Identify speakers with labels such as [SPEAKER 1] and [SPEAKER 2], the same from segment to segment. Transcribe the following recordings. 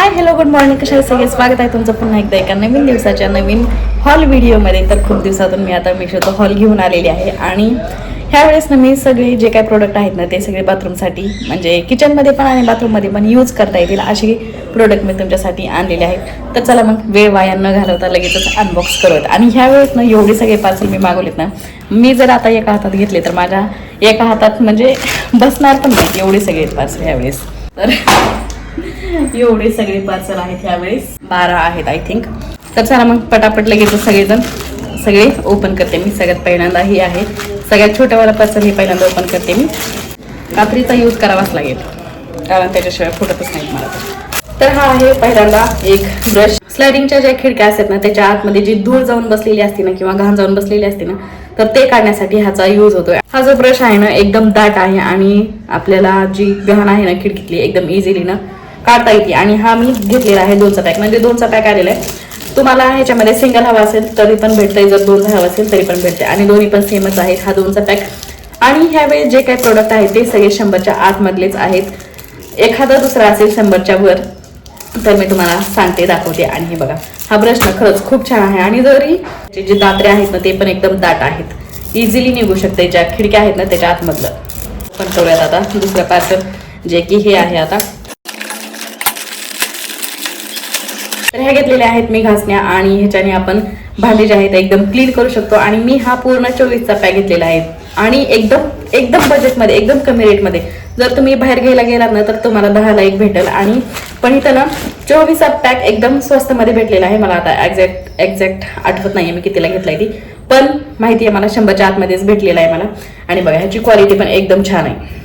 [SPEAKER 1] Hi hello good morning. कशा सगळे स्वागत आहे तुमचं पुन्हा एकदा एका नवीन दिवसाच्या नवीन हॉल व्हिडिओमध्ये. तर खूप दिवसातून मी आता मिशोचा हॉल घेऊन आलेली आहे आणि ह्यावेळेस ना मी सगळे जे काही प्रोडक्ट आहेत ना ते सगळे बाथरूमसाठी म्हणजे किचनमध्ये पण आणि बाथरूममध्ये पण यूज करता येतील असे प्रोडक्ट मी तुमच्यासाठी आणलेले आहेत. तर चला मग वेळ वाया न घालवता लगेचच अनबॉक्स करूयात. आणि ह्यावेळेस ना एवढे सगळे पार्सल मी मागवलेत ना, मी जर आता एका हातात घेतले तर माझ्या एका हातात म्हणजे बसणार पण नाही एवढे सगळे पार्सल ह्यावेळेस. तर एवढे सगळे पार्सल आहेत ह्यावेळेस 12 आहेत आय थिंक. तर चला मग पटापट लगेच सगळे ओपन करते मी. सगळ्यात पहिल्यांदा हे आहे सगळ्यात छोट्यावाला पार्सल, हे पहिल्यांदा ओपन करते मी. कात्रीचा यूज करावाच लागेल कारण त्याच्याशिवाय फुटतच नाही मला. तर हा आहे पहिल्यांदा एक ब्रश. स्लायडिंगच्या ज्या खिडक्या असतात ना त्याच्या आतमध्ये जी धूळ जाऊन बसलेली असते ना किंवा घाण जाऊन बसलेली असते ना तर ते काढण्यासाठी ह्याचा यूज होतोय. हा जो ब्रश आहे ना एकदम दाट आहे आणि आपल्याला जी घाण आहे ना खिडकीतली एकदम इझिली ना काढता येते. आणि हा मी घेतलेला आहे 2चा पॅक, म्हणजे 2चा पॅक आलेला आहे. तुम्हाला ह्याच्यामध्ये सिंगल हवा असेल तरी पण भेटतंय, जर 2 हवा असेल तरी पण भेटते आणि दोन्ही पण सेमच आहेत. हा 2चा पॅक. आणि ह्यावेळेस जे काही प्रोडक्ट आहेत ते सगळे 100च्या आतमधलेच आहेत. एखादा दुसरा असेल 100च्या वर तर मी तुम्हाला सांगते, दाखवते. आणि हे बघा हा ब्रश ना खरंच खूप छान आहे आणि जरी जे दात्रे आहेत ना ते पण एकदम दाट आहेत, इझिली निघू शकते. ज्या खिडक्या आहेत ना त्याच्या आतमधलं. पण करूयात आता दुसरं पार्सल जे की हे आहे. आता तर ह्या घेतलेल्या आहेत मी घासण्या आणि ह्याच्याने आपण भांडे जे आहेत एकदम क्लीन करू शकतो. आणि मी हा पूर्ण 24चा पॅक घेतलेला आहे आणि एकदम बजेटमध्ये एकदम कमी रेटमध्ये. जर तुम्ही बाहेर घ्यायला गेलात ना तर तुम्हाला 10ला एक भेटेल. आणि पण इथं ना 24चा पॅक एकदम स्वस्तमध्ये भेटलेला आहे. मला आता एक्झॅक्ट आठवत नाहीये मी कितीला घेतलाय ती, पण माहिती आहे मला 100च्या आतमध्येच भेटलेला आहे मला. आणि बघा ह्याची क्वालिटी पण एकदम छान आहे.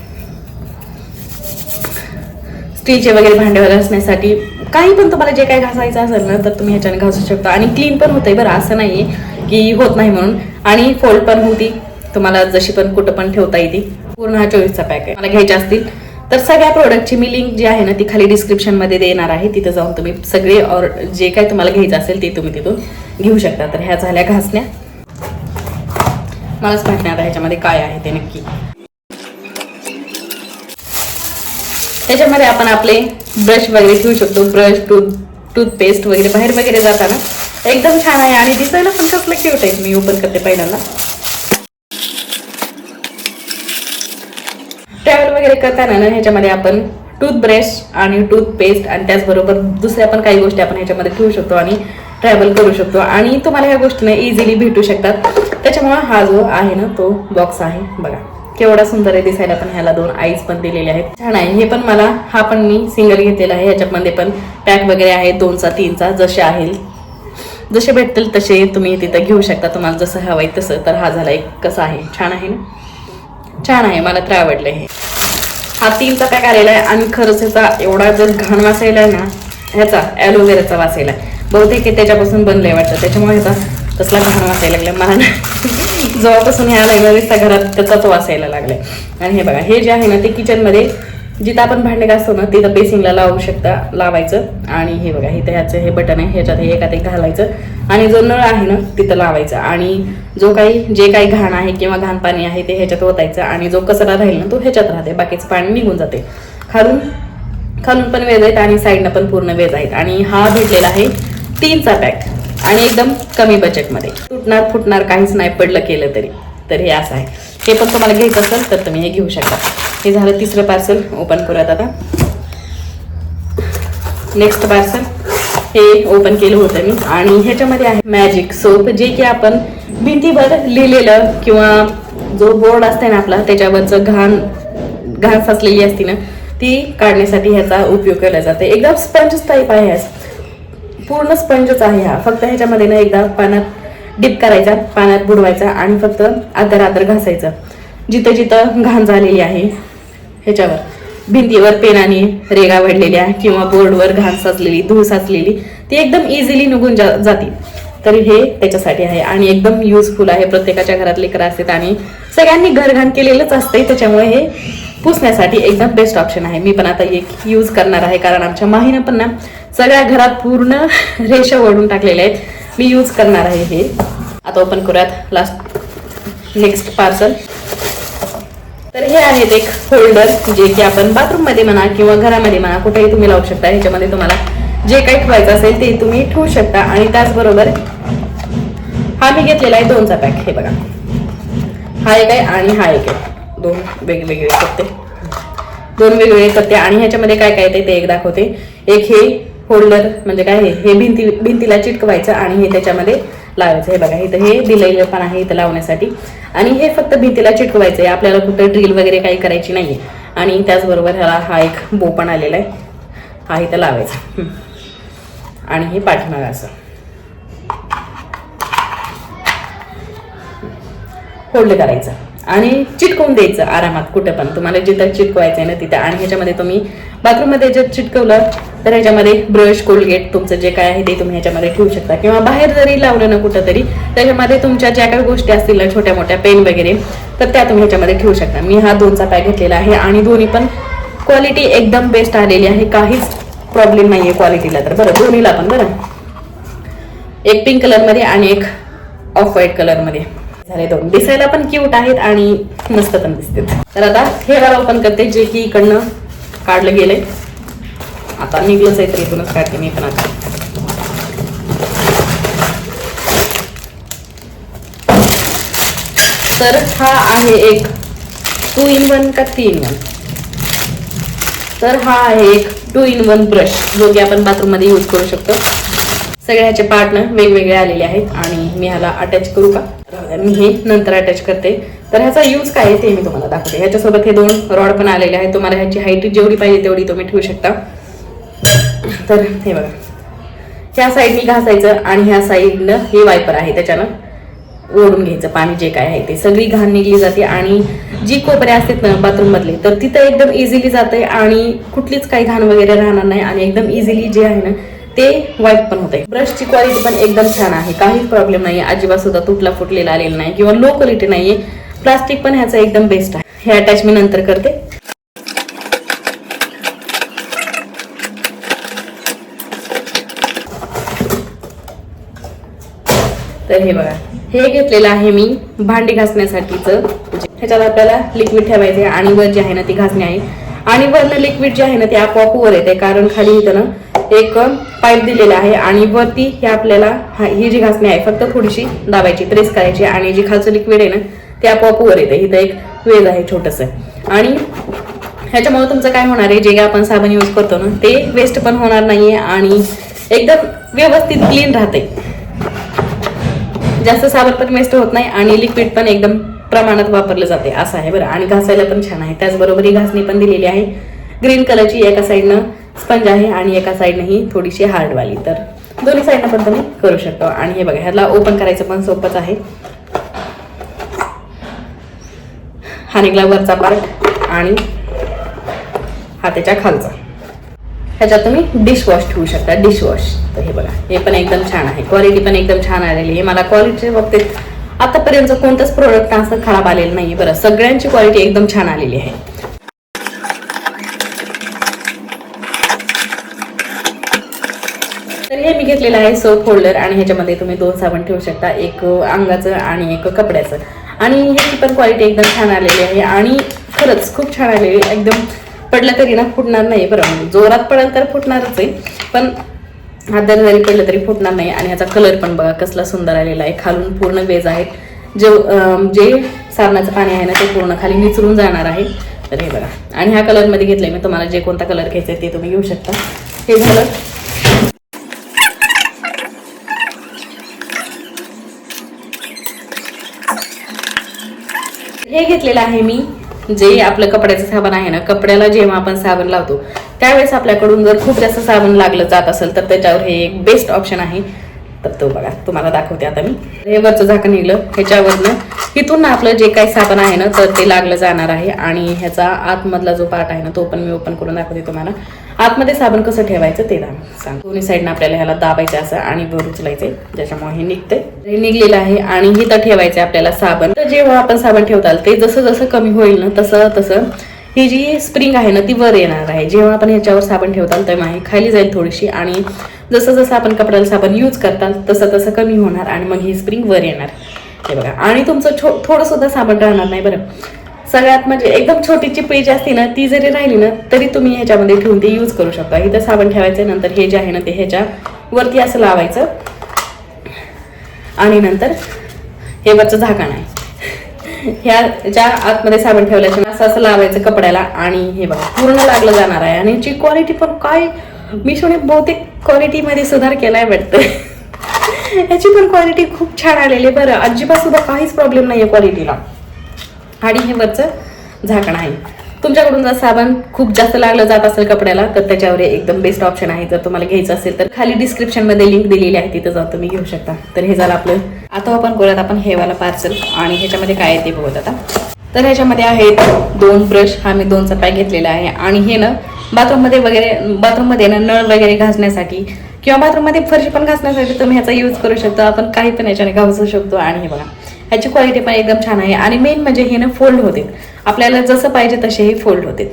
[SPEAKER 1] स्टीलचे वगैरे भांडे घासण्यासाठी काही पण तुम्हाला जे काही घासायचं असेल ना तर तुम्ही ह्याच्याने घासू शकता. आणि क्लीन पण होतंय बरं, असं नाहीये की होत नाही म्हणून. आणि फोल्ड पण होती, तुम्हाला जशी पण कुठं पण ठेवता येते. पूर्ण हा 24चा पॅक आहे. मला घ्यायचे असतील तर सगळ्या प्रोडक्टची मी लिंक जी आहे ना ती खाली डिस्क्रिप्शनमध्ये देणार आहे. तिथं जाऊन तुम्ही सगळे और जे काही तुम्हाला घ्यायचं असेल ते तुम्ही तिथून घेऊ शकता. तर ह्या झाल्या घासण्या. मलाच माहिती नाही आता ह्याच्यामध्ये काय आहे ते नक्की. त्याच्यामध्ये आपण आपले ब्रश वगैरे ठेवू शकतो. ब्रश, टूथपेस्ट वगैरे बाहेर वगैरे जाताना एकदम छान आहे आणि दिसायला पण कसलं क्यूट आहे. मी ओपन करते पहिल्यांदा. ट्रॅव्हल वगैरे करताना ना ह्याच्यामध्ये आपण टूथब्रश आणि टूथपेस्ट आणि त्याचबरोबर दुसऱ्या पण काही गोष्टी आपण ह्याच्यामध्ये ठेवू शकतो आणि ट्रॅव्हल करू शकतो. आणि तुम्हाला ह्या गोष्टी इझिली भेटू शकतात. त्याच्यामुळे हा जो आहे ना तो बॉक्स आहे बघा केवढा सुंदर आहे दिसायला. पण ह्याला 2 आईज पण दिलेले आहेत, छान आहे. हे पण मला हा पण मी सिंगल घेतलेला आहे. ह्याच्यामध्ये पण पॅक वगैरे आहे 2चा 3चा जसे भेटतील तसे तुम्ही तिथं घेऊ शकता तुम्हाला जसं हवंय तसं. तर हा झाला एक कसा आहे, छान आहे ना, छान आहे. मला तर आवडलं हे. हा 3चा पॅक आलेला आहे आणि खरंच ह्याचा एवढा जर घाण वासायला आहे ना, ह्याचा ॲलोवेराचा वासायला बहुतेक हे त्याच्यापासून बनलंय वाटतं, त्याच्यामुळे ह्याचा कसला घाण वासायला लागला मला ना. जेव्हापासून ह्या लागला घरात त्याचाच वासायला लागलाय. आणि हे बघा हे जे आहे ना ते किचनमध्ये जिथं आपण भांडे घासतो ना तिथं बेसिंगला लावायचं. आणि हे बघा इथं ह्याचं हे बटन आहे, ह्याच्यात हे एका ते घालायचं आणि जो नळ आहे ना तिथं लावायचं. आणि जे काही घाण आहे किंवा घाण पाणी आहे ते ह्याच्यात ओतायचं आणि जो कचरा राहील ना तो ह्याच्यात राहते, बाकीचं पाणी निघून जाते. खालून पण वेज आहेत आणि साईडनं पण पूर्ण वेज आहेत. आणि हा भेटलेला आहे 3चा पॅक आणि एकदम कमी बजेटमध्ये. फुटणार काहीच नाही पडलं केलं तरी. तर हे असं आहे. हे पण तुम्हाला घ्यायचं असेल तर तुम्ही हे घेऊ शकता. हे झालं 3रं पार्सल. ओपन करूयात आता नेक्स्ट पार्सल. हे ओपन केलं होतं मी आणि ह्याच्यामध्ये आहे मॅजिक सोप, जे की आपण भिंतीवर लिहिलेलं किंवा जो बोर्ड असते ना आपला त्याच्यावरचं घाण साचलेली असते ना ती काढण्यासाठी ह्याचा उपयोग केला जातो. एकदम स्पंज टाईप आहे, पूर्ण स्पंजच आहे हा. फक्त ह्याच्यामध्ये ना एकदा पाण्यात डिप करायचा, पाण्यात बुडवायचा आणि फक्त आदर घासायचं जिथं घाण झालेली आहे ह्याच्यावर भिंतीवर पेनाने रेगा वडलेल्या किंवा बोर्डवर घाण साचलेली धूळ साचलेली ती एकदम इझिली निघून जाते. तर हे त्याच्यासाठी आहे आणि एकदम युजफुल आहे. प्रत्येकाच्या घरात लेकरं असतात आणि सगळ्यांनी घरघाण केलेलंच असतंय, त्याच्यामुळे हे पुसण्यासाठी एकदम बेस्ट ऑप्शन आहे. मी पण आता एक यूज करणार आहे कारण आमच्या माहीनं पण ना सगळ्या घरात पूर्ण रेषा ओढून टाकलेल्या आहेत. मी यूज करणार आहे हे. आता ओपन करूयात नेक्स्ट पार्सल. तर हे आहेत एक होल्डर जे की आपण बाथरूम मध्ये म्हणा किंवा घरामध्ये म्हणा कुठेही तुम्ही लावू शकता. ह्याच्यामध्ये तुम्हाला जे काही ठेवायचं असेल ते तुम्ही ठेवू शकता. आणि त्याचबरोबर हा मी घेतलेला आहे 2चा पॅक. हे बघा, हा एक आहे आणि हा एक आहे. 2 वेगवेगळे कट्टे, 2 वेगवेगळे कट्टे. आणि ह्याच्यामध्ये काय काय ते एक दाखवते. एक हे होल्डर म्हणजे काय, हे भिंतीला चिटकवायचं आणि हे त्याच्यामध्ये लावायचं. हे बघा, इथं हे दिलेलं पण आहे इथं लावण्यासाठी. आणि हे फक्त भिंतीला चिटकवायचं आहे, आपल्याला कुठं ड्रिल वगैरे काही करायची नाहीये. आणि त्याचबरोबर ह्याला हा एक बो पण आलेला आहे, हा इथं लावायचा. आणि हे पाठीमागं असं फोल्ड करायचं आणि चिटकवून द्यायचं आरामात, कुठं पण तुम्हाला जिथं चिटकवायचं आहे ना तिथं. आणि ह्याच्यामध्ये तुम्ही बाथरूममध्ये जर चिटकवलं तर ह्याच्यामध्ये ब्रश, कोलगेट तुमचं जे काय आहे ते तुम्ही ह्याच्यामध्ये ठेवू शकता. किंवा बाहेर जरी लावलं ना कुठं तरी, त्याच्यामध्ये तुमच्या ज्या काही गोष्टी असतील ना छोट्या मोठ्या, पेन वगैरे, तर त्या तुम्ही ह्याच्यामध्ये ठेवू शकता. मी हा 2चा पॅक घेतलेला आहे आणि दोन्ही पण क्वालिटी एकदम बेस्ट आलेली आहे, काहीच प्रॉब्लेम नाही आहे क्वालिटीला. तर बरं, दोन्हीला पण बरं, एक पिंक कलरमध्ये आणि एक ऑफ व्हाईट कलरमध्ये झाले 2. दिसायला पण क्यूट आहेत आणि मस्त पण दिसतात. तर आता हे वाला ओपन करते, जे की इकडनं काढलं गेलंय. आता निघलंच आहे तर इथूनच काढते मी पण. आता तर हा आहे एक 2 in 1 का 3 in 1. तर हा आहे एक 2 in 1 ब्रश, जो की आपण बाथरूममध्ये यूज करू शकतो. सगळ्याचे पार्ट ना वेगवेगळे आलेले आहेत. आणि मी ह्याला अटॅच करू का, मी हे नंतर अटॅच करते. तर ह्याचा यूज काय आहे ते मी तुम्हाला दाखवते. ह्याच्यासोबत हे 2 रॉड पण आलेले आहेत. तुम्हाला ह्याची हाईट जेवढी पाहिजे तेवढी तुम्ही ठेवू शकता. तर हे बघा, ह्या साईडनी घासायचं आणि ह्या साईडनं हे वायपर आहे, त्याच्यानं ओढून घ्यायचं पाणी, जे काय आहे ते. सगळी घाण निघली जाते आणि जी कोपरे असतात ना बाथरूम मधले, तर तिथं एकदम इझिली जाते आणि कुठलीच काही घाण वगैरे राहणार नाही. आणि एकदम इझिली जे आहे ना ते वाईप पण होते. ब्रशची क्वालिटी पण एकदम छान आहे, काहीच प्रॉब्लेम नाही, अजिबात सुद्धा तुटला फुटलेला आलेला नाही किंवा लो क्वालिटी नाहीये. प्लास्टिक पण ह्याचं एकदम बेस्ट आहे. हे अटॅच मी नंतर करते. तर हे बघा, हे घेतलेलं आहे मी भांडी घासण्यासाठीचं. ह्याच्यात आपल्याला लिक्विड ठेवायचे आणि वर जे आहे ना ती घासणी आहे. आणि वरनं लिक्विड जे आहे ना ते आपोआप वर येते, कारण खाली इथं ना एक पाईप दिलेला आहे. आणि वरती हे आपल्याला ही जी घासणी आहे फक्त थोडीशी दाबायची, प्रेस करायची आणि जी खालचं लिक्विड आहे ना ते आपोआप वर येते. इथं एक वेज आहे छोटंसं. आणि ह्याच्यामुळे तुमचं काय होणार आहे, जे आपण साबण यूज करतो ना ते वेस्ट पण होणार नाहीये आणि एकदम व्यवस्थित क्लीन राहते. जास्त साबण पण वेस्ट होत नाही आणि लिक्विड पण एकदम प्रमाणात वापरलं जाते, असं आहे बरं. आणि घासायला पण छान आहे. त्याचबरोबर ही घासणी पण दिलेली आहे ग्रीन कलरची. एका साईडनं स्पंज आहे आणि एका साईडनं ही थोडीशी हार्डवाली. तर दोन्ही साईडनं पण तुम्ही करू शकतो. आणि हे बघा, ह्याला ओपन करायचं पण सोपंच आहे. हा निघला वरचा पार्ट आणि हा त्याच्या खालचा. ह्याच्यात तुम्ही डिशवॉश ठेवू शकता, डिशवॉश. तर हे बघा, हे पण एकदम छान आहे, क्वालिटी पण एकदम छान आलेली आहे. मला क्वालिटीच्या बाबतीत आतापर्यंत कोणतंच प्रोडक्ट असं खराब आलेलं नाही बरं, सगळ्यांची क्वालिटी एकदम छान आलेली आहे. तर हे मी घेतलेलं आहे सोप होल्डर आणि ह्याच्यामध्ये तुम्ही 2 साबण ठेवू शकता, एक अंगाचं आणि एक कपड्याचं. आणि ह्याची पण क्वालिटी एकदम छान आलेली आहे आणि खरंच खूप छान आलेली आहे. एकदम पडलं तरी ना फुटणार नाही बरं, म्हणजे जोरात पडेल तर फुटणारच आहे, पण हातात जरी पडलं तरी फुटणार नाही. आणि ह्याचा कलर पण बघा कसला सुंदर आलेला आहे. खालून पूर्ण वेज आहे, जे साबणाचं पाणी आहे ना ते पूर्ण खाली निचरून जाणार आहे. तर हे बघा, आणि ह्या कलरमध्ये घेतलंय मी. तुम्हाला जे कोणता कलर घ्यायचा आहे ते तुम्ही घेऊ शकता. हे झालं. हे घेतलेलं आहे मी, जे आपलं कपड्याचं साबण आहे ना, कपड्याला जेव्हा आपण साबण लावतो त्यावेळेस आपल्याकडून जर खूप जास्त साबण लागलं जात असेल तर त्याच्यावर हे एक बेस्ट ऑप्शन आहे. तर तो बघा, तुम्हाला दाखवते आता मी. हे वरचं झाकण निघलं, ह्याच्यावरनं इथून ना आपलं जे काही साबण आहे ना तर ते लागलं जाणार आहे. आणि ह्याचा आतमधला जो पार्ट आहे ना तो पण मी ओपन करून दाखवते तुम्हाला. आतमध्ये साबण कसं ठेवायचं ते सांग. दोन्ही साईडनं आपल्याला ह्याला दाबायचं असं आणि वर उचलायचंय, ज्याच्यामुळे हे निघतंय. हे निघलेलं आहे आणि इथं ठेवायचं आपल्याला साबण. तर जेव्हा आपण साबण ठेवताल ते जसं जसं कमी होईल ना तसं तसं ही जी स्प्रिंग आहे ना ती वर येणार आहे. जेव्हा आपण ह्याच्यावर साबण ठेवताल तेव्हा ही खाली जाईल थोडीशी आणि जसं जसं आपण कपड्याला साबण यूज करताल तसं तसं कमी होणार आणि मग ही स्प्रिंग वर येणार. हे बघा, आणि तुमचं थोडं सुद्धा साबण राहणार नाही बरं. सगळ्यात म्हणजे एकदम छोटी चिपळी जी असते ना ती जरी राहिली ना तरी तुम्ही ह्याच्यामध्ये ठेवून ते यूज करू शकता. इथं साबण ठेवायचं, नंतर हे जे आहे ना ते ह्याच्या वरती असं लावायचं आणि नंतर हे वरचं झाकण आहे ह्याच्या आतमध्ये साबण ठेवल्याच्या असं असं लावायचं कपड्याला आणि हे बघा पूर्ण लागलं जाणार आहे. आणि याची क्वालिटी पण काय मिशोने बहुतेक क्वालिटीमध्ये सुधार केलाय वाटतं. याची पण क्वालिटी खूप छान आलेली आहे बरं, अजिबात सुद्धा काहीच प्रॉब्लेम नाही आहे क्वालिटीला. आणि हे वरचं झाकण आहे. तुमच्याकडून जर साबण खूप जास्त लागलं जात असेल कपड्याला तर त्याच्यावर एकदम बेस्ट ऑप्शन आहे. जर तुम्हाला घ्यायचं असेल तर खाली डिस्क्रिप्शनमध्ये लिंक दिलेली आहे, तिथं जाऊन तुम्ही घेऊ शकता. तर हे झालं आपलं. आता आपण करूयात आपण हे वाला पार्सल आणि ह्याच्यामध्ये काय आहे ते बघूयात आता. तर ह्याच्यामध्ये आहेत 2 ब्रश, हा मी 2चा पॅक घेतलेला आहे. आणि हे ना बाथरूममध्ये वगैरे, बाथरूममध्ये ना नळ वगैरे घासण्यासाठी किंवा बाथरूममध्ये फरशी पण घासण्यासाठी तुम्ही ह्याचा यूज करू शकता. आपण काही पण याच्याने घासू शकतो. आणि हे बघा ह्याची क्वालिटी पण एकदम छान आहे. आणि मेन म्हणजे हे ना फोल्ड होते, आपल्याला जसं पाहिजे तसे हे फोल्ड होते.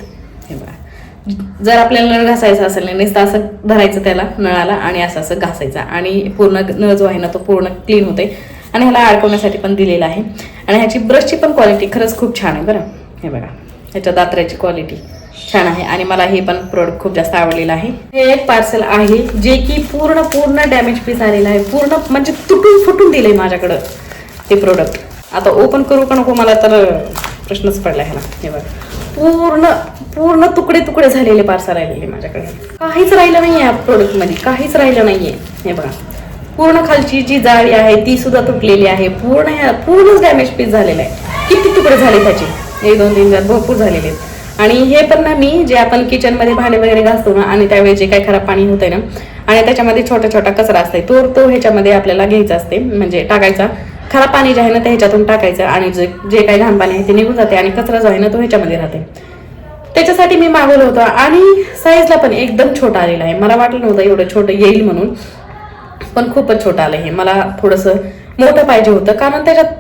[SPEAKER 1] हे बघा जर आपल्याला नळ घासायचा असेल ना नुसतं असं धरायचं त्याला नळाला आणि असं असं घासायचा आणि पूर्ण नळ जो आहे ना तो पूर्ण क्लीन होते. आणि ह्याला अडकवण्यासाठी पण दिलेलं आहे. आणि ह्याची ब्रशची पण क्वालिटी खरंच खूप छान आहे बरं. हे बघा ह्याच्या दात्र्याची क्वालिटी छान आहे आणि मला हे पण प्रोडक्ट खूप जास्त आवडलेलं आहे. हे एक पार्सल आहे जे की पूर्ण डॅमेज पीस आलेलं आहे, पूर्ण म्हणजे तुटून फुटून दिलंय माझ्याकडं ते प्रोडक्ट. आता ओपन करू का नको मला तर प्रश्नच पडला ह्याला. हे बघा पूर्ण तुकडे झालेले पार्सल राहिलेले माझ्याकडे, काहीच राहिलं नाहीये या प्रोडक्टमध्ये, काहीच राहिलं नाहीये. हे बघा पूर्ण खालची जी जाळी आहे ती सुद्धा तुटलेली आहे, पूर्णच डॅमेज पीस झालेला आहे. किती तुकडे झाले त्याचे, 1 2 3 4 भरपूर झालेले आहेत. आणि हे पण ना मी जे आपण किचनमध्ये भांडे वगैरे घासतो ना आणि त्यावेळी जे काही खराब पाणी होतंय ना आणि त्याच्यामध्ये छोटा कचरा असते तो ह्याच्यामध्ये आपल्याला घ्यायचा असते, म्हणजे टाकायचा. खराब पाणी जे आहे ना ते ह्याच्यातून टाकायचं आणि जे काही घाण पाणी आहे ते निघून जाते आणि कचरा जो आहे ना तो ह्याच्यामध्ये राहते. त्याच्यासाठी मी मागवलं होतं आणि साईजला पण एकदम छोटा आलेला आहे. मला वाटलं नव्हतं एवढं छोटं येईल म्हणून, पण खूपच छोटं आलं हे. मला थोडंसं मोठं पाहिजे होतं कारण त्याच्यात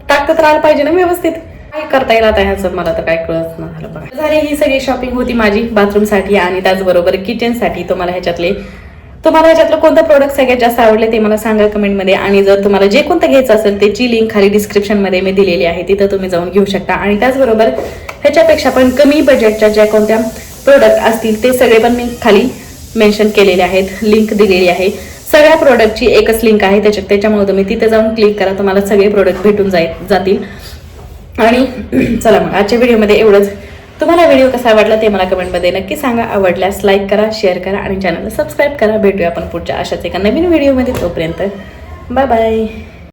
[SPEAKER 1] टाकत राहायला पाहिजे ना व्यवस्थित. काय करता येईल आता ह्याचं मला तर काय कळत नाही झालं. बघा झाली ही सगळी शॉपिंग होती माझी बाथरूमसाठी आणि त्याचबरोबर किचनसाठी. तुम्हाला ह्याच्यातलं कोणतं प्रोडक्ट सगळ्यात जास्त आवडले ते मला सांगा कमेंटमध्ये. आणि जर तुम्हाला जे कोणतं घ्यायचं असेल त्याची लिंक खाली डिस्क्रिप्शनमध्ये मी दिलेली आहे, तिथं तुम्ही जाऊन घेऊ शकता. आणि त्याचबरोबर ह्याच्यापेक्षा पण कमी बजेटच्या ज्या कोणत्या प्रोडक्ट असतील ते सगळे पण मी खाली मेन्शन केलेले आहेत, लिंक दिलेली आहे. सगळ्या प्रोडक्टची एकच लिंक आहे त्याच्यामुळे तुम्ही तिथे जाऊन क्लिक करा, तुम्हाला सगळे प्रोडक्ट भेटून जातील. आणि चला मग आजच्या व्हिडिओमध्ये एवढंच. तुम्हाला व्हिडिओ कसा वाटला ते मला कमेंटमध्ये नक्की सांगा. आवडल्यास लाईक करा, शेअर करा आणि चॅनलला सबस्क्राईब करा. भेटूया आपण पुढच्या अशाच एका नवीन व्हिडिओमध्ये. तोपर्यंत बाय बाय.